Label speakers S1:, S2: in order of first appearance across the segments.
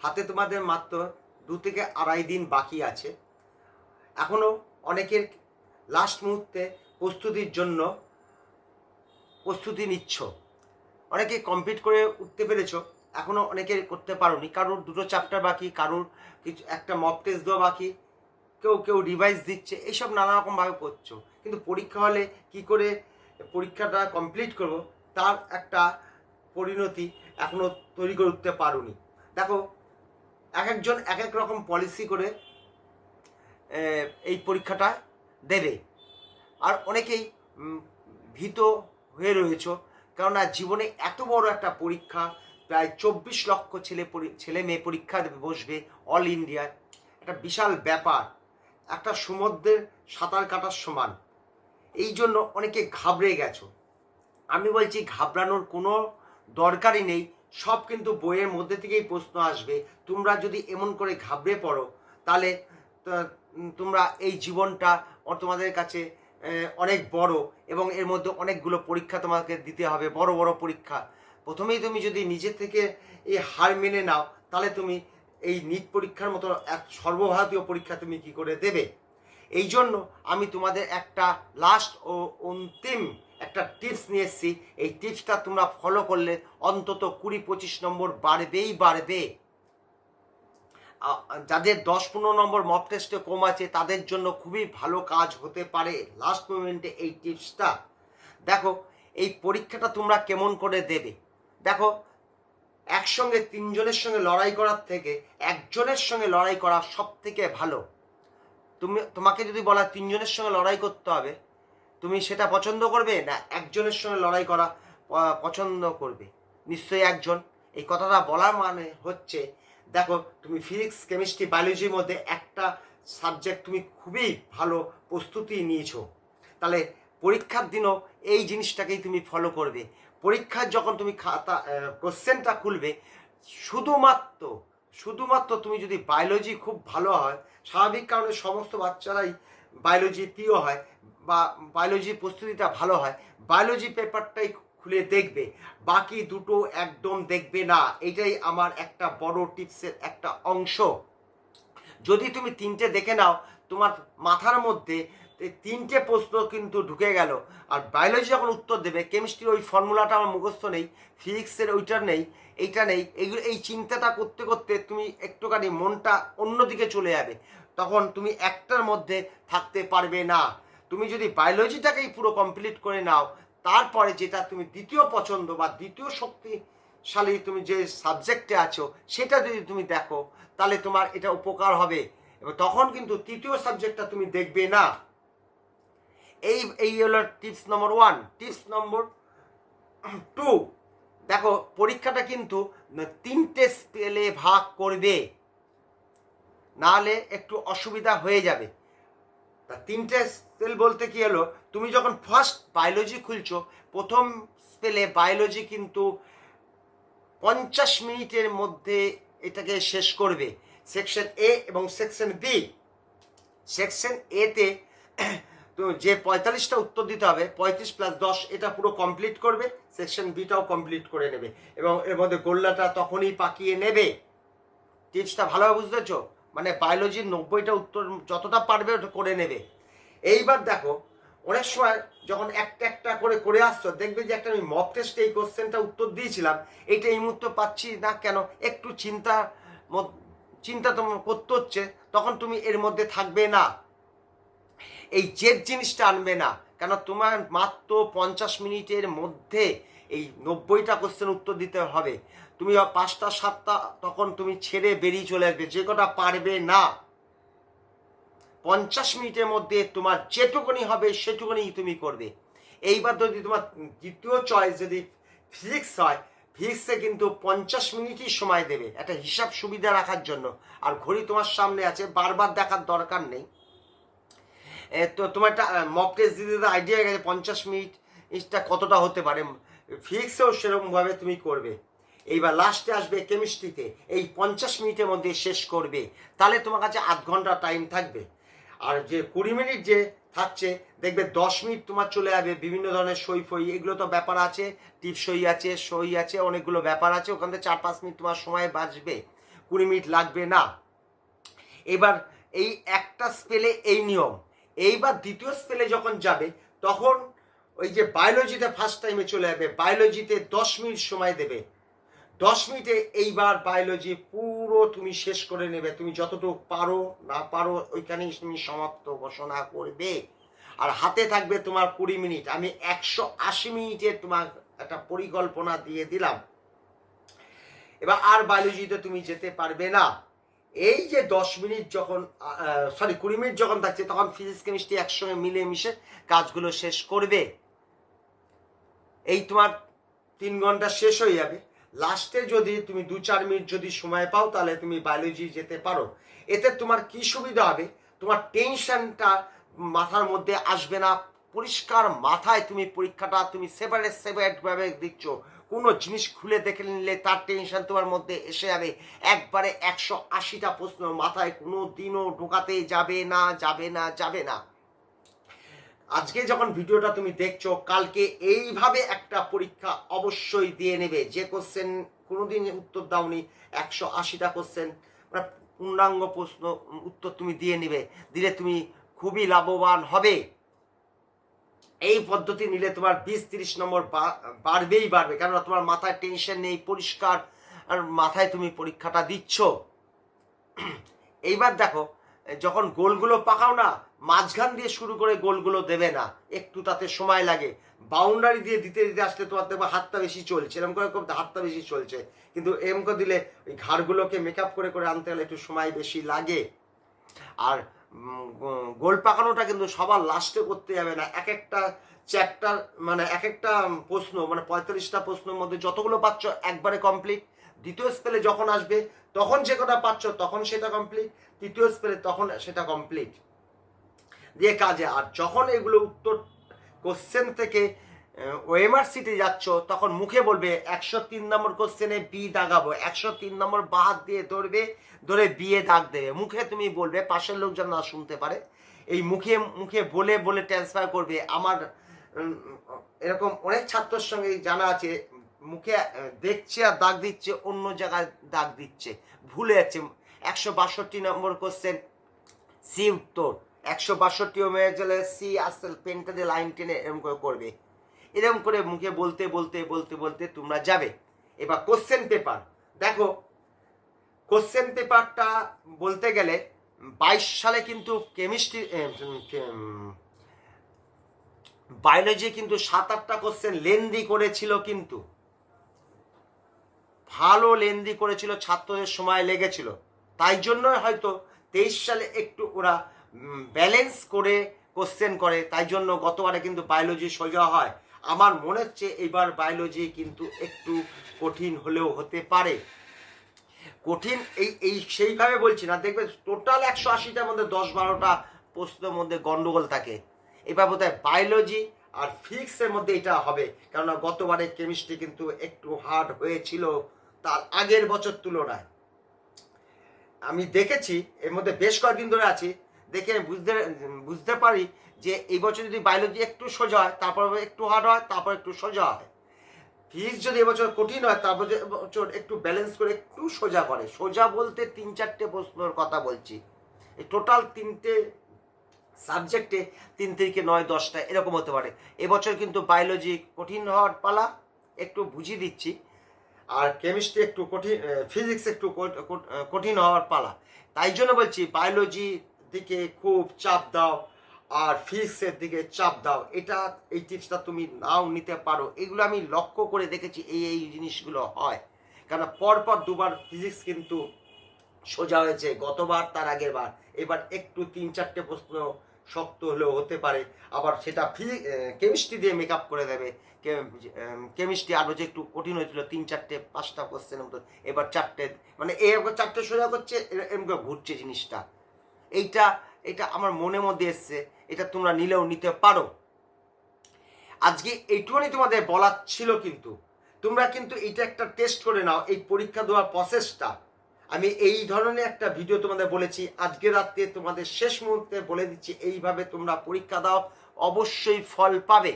S1: হাতে তোমাদের মাত্র 2 থেকে আড়াই দিন বাকি আছে। এখনও অনেকের লাস্ট মুহূর্তে প্রস্তুতির জন্য প্রস্তুতি নিচ্ছ, অনেকে কমপ্লিট করে উঠতে পেরেছো, এখনও অনেকে করতে পারোনি। কারোর 2টো চ্যাপ্টার বাকি, কারোর কিছু একটা মক টেস্ট দেওয়া বাকি, কেউ কেউ রিভাইজ দিচ্ছে, এইসব নানা রকমভাবে করছো। কিন্তু পরীক্ষা হলে কি করে পরীক্ষাটা কমপ্লিট করবো তার একটা পরিণতি এখনও তৈরি করে উঠতে পারোনি। দেখো, এক একজন এক এক রকম পলিসি করে এই পরীক্ষাটা দেবে। আর অনেকেই ভীত হয়ে রয়েছ, কেননা জীবনে এত বড় একটা পরীক্ষা, প্রায় 24 লক্ষ ছেলে মেয়ে পরীক্ষা বসবে অল ইন্ডিয়ায়, একটা বিশাল ব্যাপার, একটা সমুদ্রের সাঁতার কাটার সমান। এই জন্য অনেকে ঘাবড়ে গেছো। আমি বলছি ঘাবড়ানোর কোনো দরকারই নেই, সব কিন্তু বইয়ের মধ্যে থেকেই প্রশ্ন আসবে। তোমরা যদি এমন করে ঘাবড়ে পড়ো তাহলে তোমরা এই জীবনটা তোমাদের কাছে অনেক বড়, এবং এর মধ্যে অনেকগুলো পরীক্ষা তোমাকে দিতে হবে, বড় বড় পরীক্ষা। প্রথমেই তুমি যদি নিজে থেকে এই হার মেনে নাও তাহলে তুমি এই নিট পরীক্ষার মতো এক সর্বভারতীয় পরীক্ষা তুমি কি করে দেবে? এই জন্য আমি তোমাদের একটা লাস্ট ও অন্তিম একটা টিপস নিয়ে এসেছি। এই টিপসটা তোমরা ফলো করলে অন্তত 20-25 নম্বর বাড়বেই বাড়বে। যাদের 10-15 নম্বর মক টেস্টে কম আছে তাদের জন্য খুবই ভালো কাজ হতে পারে লাস্ট মোমেন্টে এই টিপসটা। দেখো, এই পরীক্ষাটা তোমরা কেমন করে দেবে। দেখো, একসঙ্গে 3 জনের সঙ্গে লড়াই করার থেকে একজনের সঙ্গে লড়াই করা সব থেকে ভালো। তোমাকে যদি বলা 3 জনের সঙ্গে লড়াই করতে হবে, তুমি সেটা পছন্দ করবে না একজনের সঙ্গে লড়াই করা পছন্দ করবে? নিশ্চয়ই একজন। এই কথাটা বলার মানে হচ্ছে, দেখো, তুমি ফিজিক্স, কেমিস্ট্রি, বায়োলজির মধ্যে একটা সাবজেক্ট তুমি খুবই ভালো প্রস্তুতি নিয়েছো, তাহলে পরীক্ষার দিনও এই জিনিসটাকেই তুমি ফলো করবে। পরীক্ষার যখন তুমি খাতা কোশ্চেনটা খুলবে, শুধুমাত্র তুমি যদি বায়োলজি খুব ভালো হয়, স্বাভাবিক কারণে সমস্ত বাচ্চারাই বায়োলজি প্রিয় হয় বা বায়োলজির প্রস্তুতিটা ভালো হয়, বায়োলজি পেপারটাই খুলে দেখবে, বাকি দুটো একদম দেখবে না। এটাই আমার একটা বড় টিপসের একটা অংশ। যদি তুমি 3টে দেখে নাও, তোমার মাথার মধ্যে 3টে প্রশ্ন কিন্তু ঢুকে গেল। আর বায়োলজি যখন উত্তর দেবে, কেমিস্ট্রির ওই ফর্মুলাটা আমার মুখস্থ নেই, ফিজিক্সের ওইটা নেই, এইটা নেই, এই চিন্তাটা করতে করতে তুমি একটুখানি মনটা অন্যদিকে চলে যাবে, তখন তুমি একটার মধ্যে থাকতে পারবে না। তুমি যদি বায়োলজিটাকেই পুরো কমপ্লিট করে নাও, তারপরে যেটা তুমি দ্বিতীয় পছন্দ বা দ্বিতীয় শক্তিশালী তুমি যে সাবজেক্টে আছো সেটা যদি তুমি দেখো, তাহলে তোমার এটা উপকার হবে, এবং তখন কিন্তু তৃতীয় সাবজেক্টটা তুমি দেখবে না। এই হলো টিপস নম্বর 1। টিপস নম্বর 2, দেখো, পরীক্ষাটা কিন্তু 3টে স্কেলে ভাগ করবে, নাহলে একটু অসুবিধা হয়ে যাবে। তা 3টে স্কেল বলতে কি হলো, তুমি যখন ফার্স্ট বায়োলজি খুলছো, প্রথম স্কেলে বায়োলজি কিন্তু 50 মিনিটের মধ্যে এটাকে শেষ করবে, সেকশন এ এবং সেকশন বি। সেকশন এতে তো যে 45টা উত্তর দিতে হবে, 35 + 10 এটা পুরো কমপ্লিট করবে, সেকশন বিটাও কমপ্লিট করে নেবে, এবং এর মধ্যে গোল্লাটা তখনই পাকিয়ে নেবে। টিপসটা ভালোভাবে বুঝতেছো? মানে বায়োলজির 90টা উত্তর যতটা পারবে ওটা করে নেবে। এইবার দেখো, অনেক সময় যখন একটা একটা করে আসছো, দেখবে যে একটা আমি মক টেস্টে এই কোশ্চেনটা উত্তর দিয়েছিলাম, এইটা এই মুহূর্তে পাচ্ছি না কেন, একটু চিন্তা তোমার করতে হচ্ছে, তখন তুমি এর মধ্যে থাকবে না, এই জেদ জিনিসটা আনবে না। কেন, তোমার মাত্র 50 মিনিটের মধ্যে এই 90টা কোশ্চেন উত্তর দিতে হবে। তুমি 5টা 7টা তখন তুমি ছেড়ে বেরিয়ে চলে আসবে, যে কটা পারবে না। 50 মিনিটের মধ্যে তোমার যেটুকুনি হবে সেটুকুনি তুমি করবে। এইবার যদি তোমার দ্বিতীয় চয়েস যদি ফিজিক্স হয়, ফিজিক্সে কিন্তু 50 মিনিটই সময় দেবে, একটা হিসাব সুবিধা রাখার জন্য। আর ঘড়ি তোমার সামনে আছে, বারবার দেখার দরকার নেই। তো তোমার একটা মক টেস্ট দিতে আইডিয়া হয়ে গেছে 50 মিনিটটা কতটা হতে পারে। ফিজিক্সেও সেরকমভাবে তুমি করবে। এইবার লাস্টে আসবে কেমিস্ট্রিতে, এই 50 মিনিটের মধ্যে শেষ করবে, তাহলে তোমার কাছে আধ ঘন্টা টাইম থাকবে। আর যে 20 মিনিট যে থাকছে, দেখবে 10 মিনিট তোমার চলে যাবে বিভিন্ন ধরনের সই ফই, এগুলো তো ব্যাপার আছে, টিপ সই আছে, অনেকগুলো ব্যাপার আছে, ওখান থেকে 4-5 মিনিট তোমার সময় বাঁচবে। 20 মিনিট লাগবে না। এবার এই একটা স্পেলে এই নিয়ম। এইবার দ্বিতীয় স্পেলে যখন যাবে তখন ওই যে বায়োলজিতে ফার্স্ট টাইমে চলে যাবে, বায়োলজিতে 10 মিনিট সময় দেবে। 10 মিনিটে এইবার বায়োলজি পুরো তুমি শেষ করে নেবে। তুমি যতটুকু পারো না পারো ওইখানেই তুমি সমাপ্ত ঘোষণা করবে। আর হাতে থাকবে তোমার 20 মিনিট। আমি 180 মিনিটের তোমার একটা পরিকল্পনা দিয়ে দিলাম। এবার আর বায়োলজিতে তুমি যেতে পারবে না। এই যে 10 মিনিট যখন 20 মিনিট যখন থাকছে তখন ফিজিক্স কেমিস্ট্রি একসঙ্গে মিলে মিশে কাজগুলো শেষ করবে। এই তোমার 3 ঘন্টা শেষ হয়ে যাবে। লাস্টে যদি তুমি 2-4 মিনিট যদি সময় পাও তাহলে তুমি বায়োলজি যেতে পারো। এতে তোমার কি সুবিধা হবে, তোমার টেনশনটা মাথার মধ্যে আসবে না। পরিষ্কার মাথায় তুমি পরীক্ষাটা তুমি সেপারেটভাবে দিচ্ছ। কোনো জিনিস খুলে দেখে নিলে তার টেনশন তোমার মধ্যে এসে যাবে। একবারে 180টা প্রশ্ন মাথায় কোনো দিনও ঢোকাতে যাবে না, যাবে না, যাবে না। আজকে যখন ভিডিওটা তুমি দেখছো, কালকে এইভাবে একটা পরীক্ষা অবশ্যই দিয়ে নেবে। যে কোশ্চেন কোনোদিন উত্তর দাওনি, 180টা কোশ্চেন মানে পূর্ণাঙ্গ প্রশ্ন উত্তর তুমি দিয়ে নেবে। দিলে তুমি খুবই লাভবান হবে। এই পদ্ধতি নিলে তোমার 20-30 নম্বর বাড়বেই বাড়বে, কেননা তোমার মাথায় টেনশন নেই, পরিষ্কার আর মাথায় তুমি পরীক্ষাটা দিচ্ছ। এইবার দেখো, যখন গোলগুলো পাকাও না, মাঝখান দিয়ে শুরু করে গোলগুলো দেবে না, একটু তাতে সময় লাগে। বাউন্ডারি দিয়ে দিতে দিতে আসলে তোমার দেখবে হাতটা বেশি চলছে, এরকম করে হাতটা বেশি চলছে, কিন্তু এরকম করে দিলে ওই ঘাড়গুলোকে মেকআপ করে করে আনতে গেলে একটু সময় বেশি লাগে। আর গোল পাকানোটা কিন্তু সবার লাস্টে করতে যাবে না। এক একটা চ্যাপ্টার মানে এক একটা প্রশ্ন মানে 45টা প্রশ্নের মধ্যে যতগুলো পাচ্ছ একবারে কমপ্লিট। দ্বিতীয় স্পেলে যখন আসবে তখন যে কটা পাচ্ছ তখন সেটা কমপ্লিট, তৃতীয় স্পেলে তখন সেটা কমপ্লিট দিয়ে কাজে। আর যখন এগুলো উত্তর কোশ্চেন থেকে ওএমআর সিটে যাচ্ছ তখন মুখে বলবে 103 নম্বর কোশ্চেনে বি দাগাবো, 103 নম্বর বাহাত দিয়ে ধরবে, ধরে বিয়ে দাগ দেবে। মুখে তুমি বলবে, পাশের লোক যেন না শুনতে পারে। এই মুখে মুখে বলে বলে ট্রান্সফার করবে। আমার এরকম অনেক ছাত্রের সঙ্গে জানা আছে, মুখে দেখছে আর দাগ দিচ্ছে, অন্য জায়গায় দাগ দিচ্ছে, ভুলে যাচ্ছে। 162 নম্বর কোশ্চেন সি উত্তর, 162 মেয়ে চলে সি আসতে পেনটা দিয়ে লাইন টেনে এরকম করে করবে। এরকম করে মুখে বলতে বলতে বলতে বলতে তোমরা যাবে। এবার কোশ্চেন পেপার দেখো, কোশ্চেন পেপারটা বলতে গেলে 22 সালে কিন্তু কেমিস্ট্রি বায়োলজি কিন্তু 7-8টা কোশ্চেন লেন্দি করেছিল, কিন্তু ভালো লেন্দি করেছিল, ছাত্রদের সময় লেগেছিল। তাই জন্য হয়তো 23 সালে একটু ওরা ব্যালেন্স করে কোশ্চেন করে, তাই জন্য গতবারে কিন্তু বায়োলজি সোজা হয়। আমার মনে হচ্ছে এবার বায়োলজি কিন্তু একটু কঠিন হলেও হতে পারে। কঠিন এই সেইভাবে বলছি না, দেখবে টোটাল 180টার মধ্যে 10-12টা প্রশ্নের মধ্যে গন্ডগোল থাকে। এবার বোধহয় বায়োলজি আর ফিজিক্সের মধ্যে এটা হবে, কেননা গতবারে কেমিস্ট্রি কিন্তু একটু হার্ড হয়েছিল তার আগের বছর তুলনায়। আমি দেখেছি, এর মধ্যে বেশ কয়েকদিন ধরে আছি, দেখে বুঝতে পারি যে এই বছর যদি বায়োলজি একটু সোজা হয়, তারপর একটু হার্ড হয়, তারপর একটু সোজা হয়। ফিজিক্স যদি এবছর কঠিন হয়, তারপর বছর একটু ব্যালেন্স করে একটু সোজা করে। সোজা বলতে 3-4টে প্রশ্নের কথা বলছি। এই টোটাল 3টে সাবজেক্টে 3 থেকে 9-10টা এরকম হতে পারে। এবছর কিন্তু বায়োলজি কঠিন হওয়ার পালা, একটু বুঝিয়ে দিচ্ছি। আর কেমিস্ট্রি একটু কঠিন, ফিজিক্স একটু কঠিন হওয়ার পালা। তাই জন্য বলছি বায়োলজি দিকে খুব চাপ দাও আর ফিজিক্সের দিকে চাপ দাও। এই টিপসটা তুমি নাও নিতে পারো। এগুলো আমি লক্ষ্য করে দেখেছি, এই জিনিসগুলো হয়। কেন পরপর 2বার ফিজিক্স কিন্তু সোজা হয়েছে, গতবার তার আগের বার। এবার একটু 3-4টে প্রশ্ন শক্ত হলেও হতে পারে, আবার সেটা কেমিস্ট্রি দিয়ে মেকআপ করে দেবে। কেমিস্ট্রি আরও যে একটু কঠিন হয়েছিল 3-4-5টা কোশ্চেনের মতো, এবার 4টে, মানে এরকম 4টে সোজা করছে, এরকম ঘুরছে জিনিসটা। এটা আমার মনের মধ্যে এসছে, এটা তোমরা নিলেও নিতে পারো। আজকে এইটুকুনি তোমাদের বলার ছিল, কিন্তু তোমরা কিন্তু এটা একটা টেস্ট করে নাও, এই পরীক্ষা দেওয়ার প্রসেসটা। আমি এই ধরনের একটা ভিডিও তোমাদের বলেছি, আজকে রাত্রে তোমাদের শেষ মুহূর্তে বলে দিচ্ছি, এইভাবে তোমরা পরীক্ষা দাও, অবশ্যই ফল পাবে,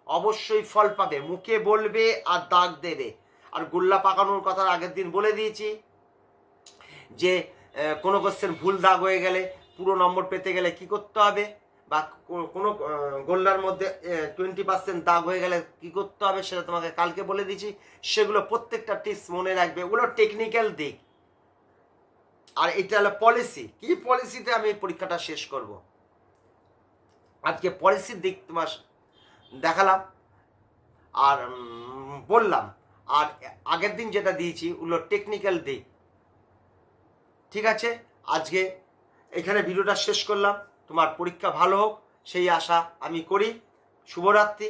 S1: অবশ্যই ফল পাবে। মুখে বলবে আর দাগ দেবে। আর গোল্লা পাকানোর কথা আগের দিন বলে দিয়েছি, যে কোনো কোশ্চেন ভুল দাগ হয়ে গেলে পুরো নম্বর পেতে গেলে কি করতে হবে, বা কোনো গোল্লার মধ্যে 20% দাগ হয়ে গেলে কি করতে হবে সেটা তোমাকে কালকে বলে দিয়েছি। সেগুলো প্রত্যেকটা টিপস মনে রাখবে, ওগুলো টেকনিক্যাল দিক। আর এটা হলো পলিসি, কি পলিসিতে আমি পরীক্ষাটা শেষ করব। আজকে পলিসির দিক তোমার দেখালাম আর বললাম, আর আগের দিন যেটা দিয়েছি ওগুলো টেকনিক্যাল দিক। ঠিক আছে, আজকে এখানে ভিডিওটা শেষ করলাম। তোমার পরীক্ষা ভালো হোক সেই আশা আমি করি। শুভরাত্রি।